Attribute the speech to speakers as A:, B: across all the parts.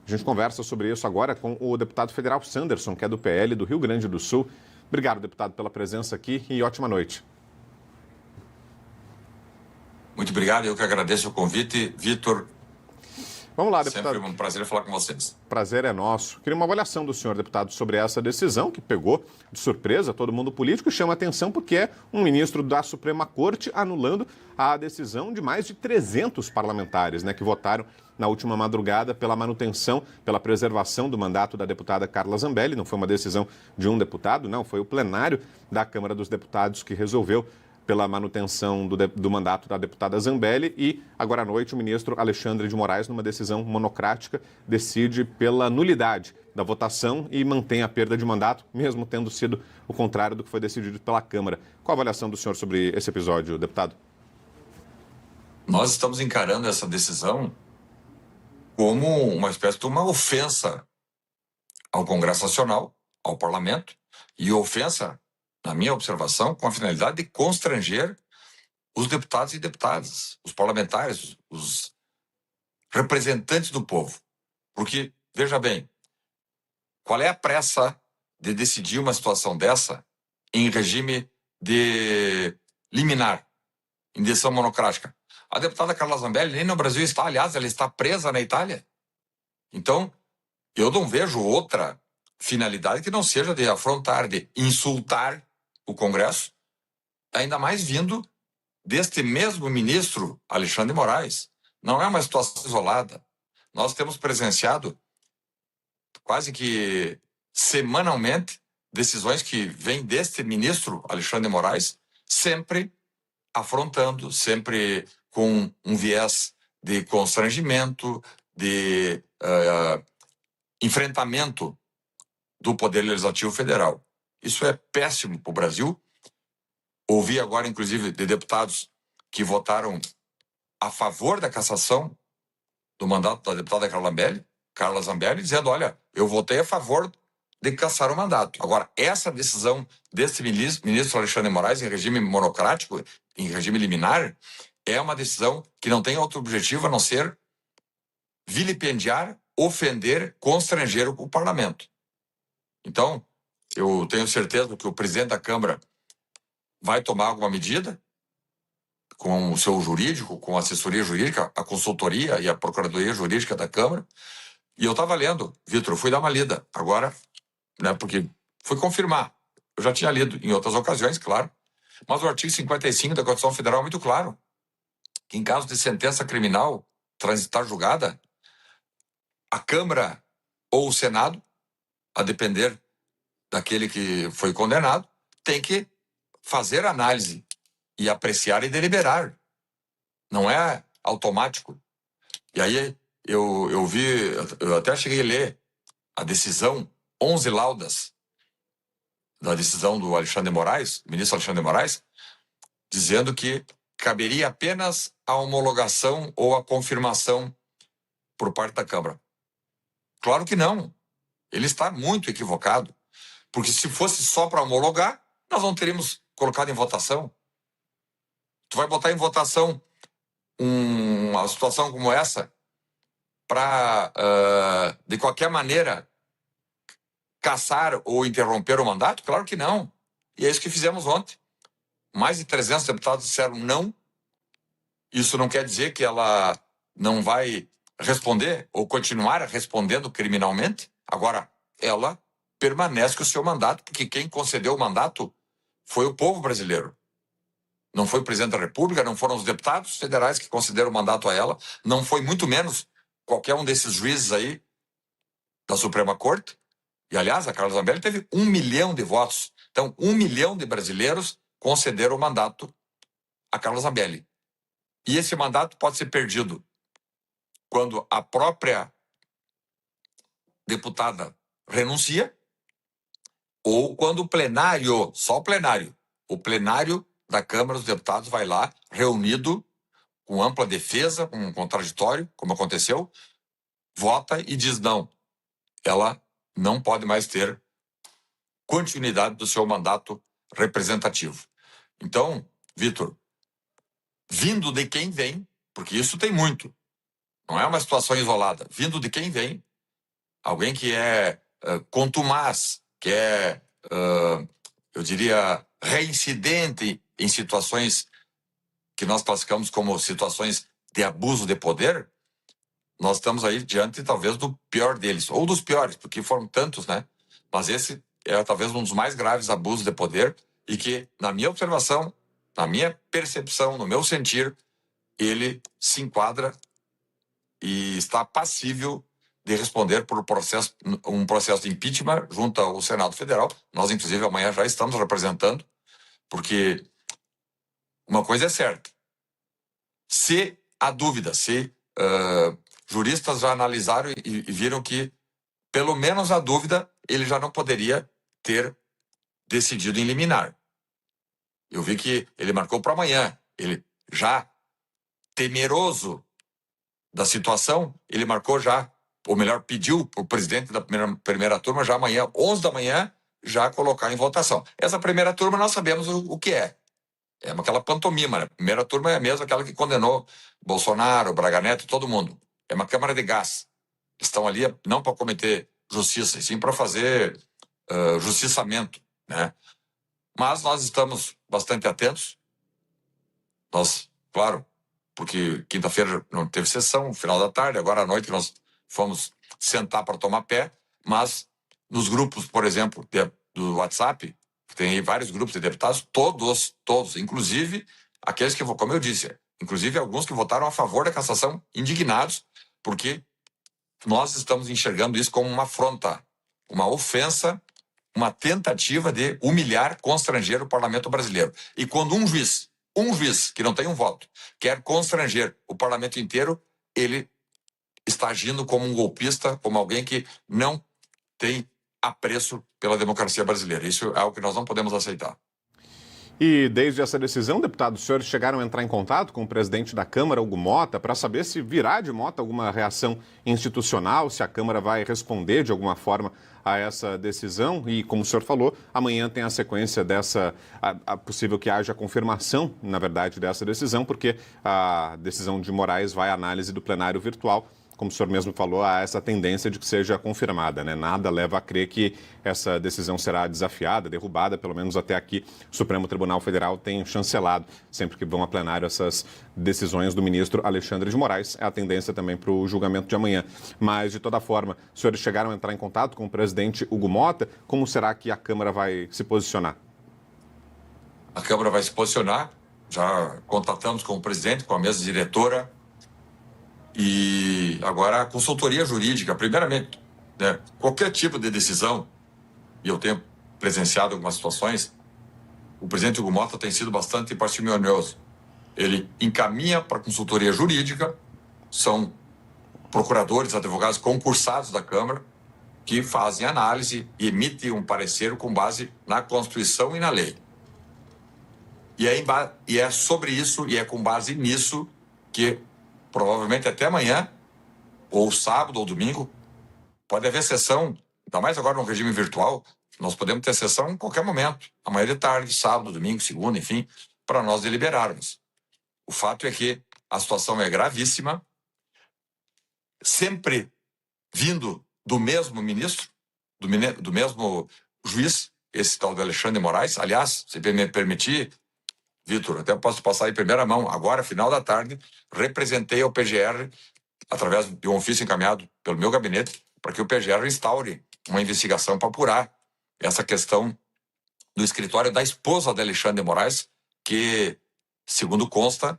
A: A gente conversa sobre isso agora com o deputado federal Sanderson, que é do PL do Rio Grande do Sul. Obrigado, deputado, pela presença aqui e ótima noite.
B: Muito obrigado, eu que agradeço o convite. Vitor,
A: vamos lá, deputado.
B: Sempre um prazer falar com vocês.
A: Prazer é nosso. Queria uma avaliação do senhor, deputado, sobre essa decisão que pegou de surpresa todo mundo político e chama atenção porque é um ministro da Suprema Corte anulando a decisão de mais de 300 parlamentares, que votaram na última madrugada pela manutenção, pela preservação do mandato da deputada Carla Zambelli. Não foi uma decisão de um deputado, não, foi o plenário da Câmara dos Deputados que resolveu pela manutenção do mandato da deputada Zambelli e, agora à noite, o ministro Alexandre de Moraes, numa decisão monocrática, decide pela nulidade da votação e mantém a perda de mandato, mesmo tendo sido o contrário do que foi decidido pela Câmara. Qual a avaliação do senhor sobre esse episódio, deputado?
B: Nós estamos encarando essa decisão como uma espécie de uma ofensa ao Congresso Nacional, ao Parlamento, e ofensa, na minha observação, com a finalidade de constranger os deputados e deputadas, os parlamentares, os representantes do povo. Porque, veja bem, qual é a pressa de decidir uma situação dessa em regime de liminar, em decisão monocrática? A deputada Carla Zambelli nem no Brasil está, aliás, ela está presa na Itália. Então, eu não vejo outra finalidade que não seja de afrontar, de insultar o Congresso, ainda mais vindo deste mesmo ministro Alexandre de Moraes. Não é uma situação isolada. Nós temos presenciado quase que semanalmente decisões que vêm deste ministro Alexandre de Moraes, sempre afrontando, sempre com um viés de constrangimento, de enfrentamento do Poder Legislativo Federal. Isso é péssimo para o Brasil. Ouvi agora, inclusive, de deputados que votaram a favor da cassação do mandato da deputada Carla Zambelli, dizendo, olha, eu votei a favor de cassar o mandato. Agora, essa decisão desse ministro Alexandre de Moraes, em regime monocrático, em regime liminar, é uma decisão que não tem outro objetivo a não ser vilipendiar, ofender, constranger o parlamento. Então, eu tenho certeza que o presidente da Câmara vai tomar alguma medida com o seu jurídico, com a assessoria jurídica, a consultoria e a procuradoria jurídica da Câmara. E eu estava lendo, Vitor, fui dar uma lida agora, porque fui confirmar. Eu já tinha lido em outras ocasiões, claro, mas o artigo 55 da Constituição Federal é muito claro, que em caso de sentença criminal transitar julgada, a Câmara ou o Senado, a depender daquele que foi condenado, tem que fazer análise e apreciar e deliberar. Não é automático. E aí eu até cheguei a ler a decisão, 11 laudas da decisão do Alexandre de Moraes, ministro Alexandre de Moraes, dizendo que caberia apenas a homologação ou a confirmação por parte da Câmara. Claro que não. Ele está muito equivocado. Porque se fosse só para homologar, nós não teríamos colocado em votação. Tu vai botar em votação uma situação como essa para, de qualquer maneira, cassar ou interromper o mandato? Claro que não. E é isso que fizemos ontem. Mais de 300 deputados disseram não. Isso não quer dizer que ela não vai responder ou continuar respondendo criminalmente. Agora, ela permanece com o seu mandato, porque quem concedeu o mandato foi o povo brasileiro. Não foi o presidente da República, não foram os deputados federais que concederam o mandato a ela, não foi muito menos qualquer um desses juízes aí da Suprema Corte. E, aliás, a Carla Zambelli teve 1 milhão de votos. Então, 1 milhão de brasileiros concederam o mandato a Carla Zambelli. E esse mandato pode ser perdido quando a própria deputada renuncia ou quando o plenário, só o plenário da Câmara dos Deputados vai lá, reunido, com ampla defesa, com um contraditório, como aconteceu, vota e diz não. Ela não pode mais ter continuidade do seu mandato representativo. Então, Vitor, vindo de quem vem, porque isso tem muito, não é uma situação isolada, vindo de quem vem, alguém que é contumaz, que é, eu diria, reincidente em situações que nós classificamos como situações de abuso de poder, nós estamos aí diante talvez do pior deles, ou dos piores, porque foram tantos, né? Mas esse é talvez um dos mais graves abusos de poder e que, na minha observação, na minha percepção, no meu sentir, ele se enquadra e está passível de responder por um processo de impeachment junto ao Senado Federal. Nós, inclusive, amanhã já estamos representando, porque uma coisa é certa. Se há dúvida, se juristas já analisaram e viram que, pelo menos a dúvida, ele já não poderia ter decidido em liminar. Eu vi que ele marcou para amanhã. Ele já temeroso da situação, ele marcou já, ou melhor, pediu para o presidente da primeira turma já amanhã, 11 da manhã, já colocar em votação. Essa primeira turma nós sabemos o que é. É aquela pantomima, né? A primeira turma é mesmo aquela que condenou Bolsonaro, Braga Neto, todo mundo. É uma câmara de gás. Estão ali não para cometer justiça, e sim para fazer justiçamento, né? Mas nós estamos bastante atentos. Nós, claro, porque quinta-feira não teve sessão, final da tarde, agora à noite nós fomos sentar para tomar pé, mas nos grupos, por exemplo, do WhatsApp, tem aí vários grupos de deputados, todos, inclusive aqueles que, como eu disse, inclusive alguns que votaram a favor da cassação, indignados, porque nós estamos enxergando isso como uma afronta, uma ofensa, uma tentativa de humilhar, constranger o parlamento brasileiro. E quando um juiz que não tem um voto, quer constranger o parlamento inteiro, ele está agindo como um golpista, como alguém que não tem apreço pela democracia brasileira. Isso é algo que nós não podemos aceitar.
A: E desde essa decisão, deputados, os senhores chegaram a entrar em contato com o presidente da Câmara, Hugo Motta, para saber se virá de Motta alguma reação institucional, se a Câmara vai responder de alguma forma a essa decisão. E, como o senhor falou, amanhã tem a sequência dessa, possível que haja confirmação, na verdade, dessa decisão, porque a decisão de Moraes vai à análise do plenário virtual. Como o senhor mesmo falou, há essa tendência de que seja confirmada, né? Nada leva a crer que essa decisão será desafiada, derrubada, pelo menos até aqui o Supremo Tribunal Federal tem chancelado, sempre que vão a plenário, essas decisões do ministro Alexandre de Moraes. É a tendência também para o julgamento de amanhã. Mas, de toda forma, os senhores chegaram a entrar em contato com o presidente Hugo Motta. Como será que a Câmara vai se posicionar?
B: A Câmara vai se posicionar, já contatamos com o presidente, com a mesa diretora. E agora a consultoria jurídica, primeiramente, né, qualquer tipo de decisão, e eu tenho presenciado algumas situações, o presidente Hugo Motta tem sido bastante parcimonioso. Ele encaminha para a consultoria jurídica, são procuradores, advogados concursados da Câmara, que fazem análise e emitem um parecer com base na Constituição e na lei. E é sobre isso, e é com base nisso que provavelmente até amanhã, ou sábado ou domingo, pode haver sessão, ainda mais agora no regime virtual, nós podemos ter sessão em qualquer momento, amanhã de tarde, sábado, domingo, segunda, enfim, para nós deliberarmos. O fato é que a situação é gravíssima, sempre vindo do mesmo ministro, do mesmo juiz, esse tal do Alexandre de Moraes. Aliás, se me permitir, Vitor, até posso passar em primeira mão, agora, final da tarde, representei ao PGR, através de um ofício encaminhado pelo meu gabinete, para que o PGR instaure uma investigação para apurar essa questão do escritório da esposa de Alexandre de Moraes, que, segundo consta,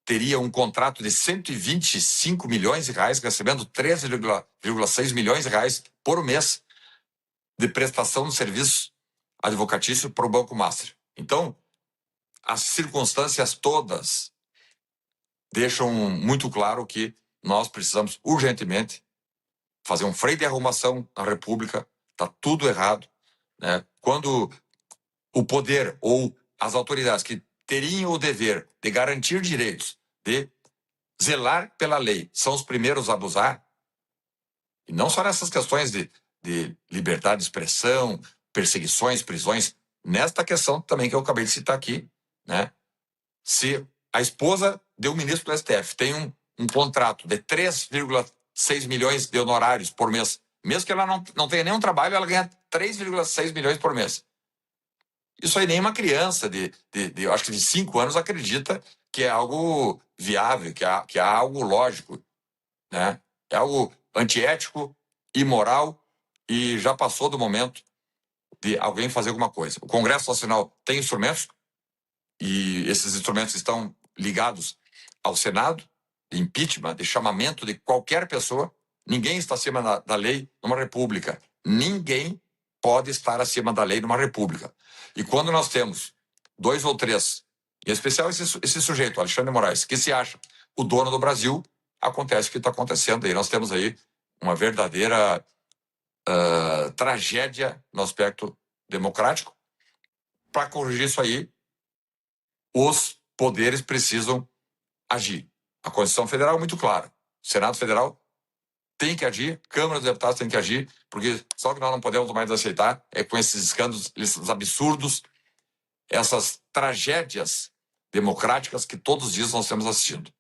B: teria um contrato de 125 milhões de reais, recebendo 13,6 milhões de reais por mês de prestação de serviço advocatício para o Banco Master. Então, as circunstâncias todas deixam muito claro que nós precisamos urgentemente fazer um freio de arrumação na República. Está tudo errado, né? Quando o poder ou as autoridades que teriam o dever de garantir direitos, de zelar pela lei, são os primeiros a abusar, e não só nessas questões de liberdade de expressão, perseguições, prisões, nesta questão também que eu acabei de citar aqui, né? Se a esposa do ministro do STF tem um contrato de 6 milhões de honorários por mês. Mesmo que ela não tenha nenhum trabalho, ela ganha 3,6 milhões por mês. Isso aí nenhuma criança eu acho que de 5 anos acredita que é algo viável, que é algo lógico, né? É algo antiético, imoral, e já passou do momento de alguém fazer alguma coisa. O Congresso Nacional tem instrumentos, e esses instrumentos estão ligados ao Senado, de impeachment, de chamamento de qualquer pessoa. Ninguém está acima da lei numa república. Ninguém pode estar acima da lei numa república. E quando nós temos 2 ou 3, em especial esse sujeito, Alexandre de Moraes, que se acha o dono do Brasil, acontece o que está acontecendo. E nós temos aí uma verdadeira tragédia no aspecto democrático. Para corrigir isso aí, os poderes precisam agir. A Constituição Federal é muito clara. O Senado Federal tem que agir, Câmara dos Deputados tem que agir, porque só que nós não podemos mais aceitar é com esses escândalos, esses absurdos, essas tragédias democráticas que todos os dias nós estamos assistindo.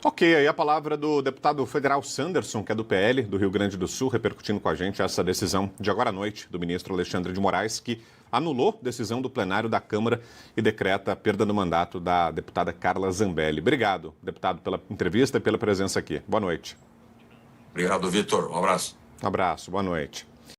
A: Ok, aí a palavra do deputado federal Sanderson, que é do PL, do Rio Grande do Sul, repercutindo com a gente essa decisão de agora à noite do ministro Alexandre de Moraes, que anulou decisão do plenário da Câmara e decreta a perda do mandato da deputada Carla Zambelli. Obrigado, deputado, pela entrevista e pela presença aqui. Boa noite.
B: Obrigado, Vitor. Um abraço.
A: Um abraço, boa noite.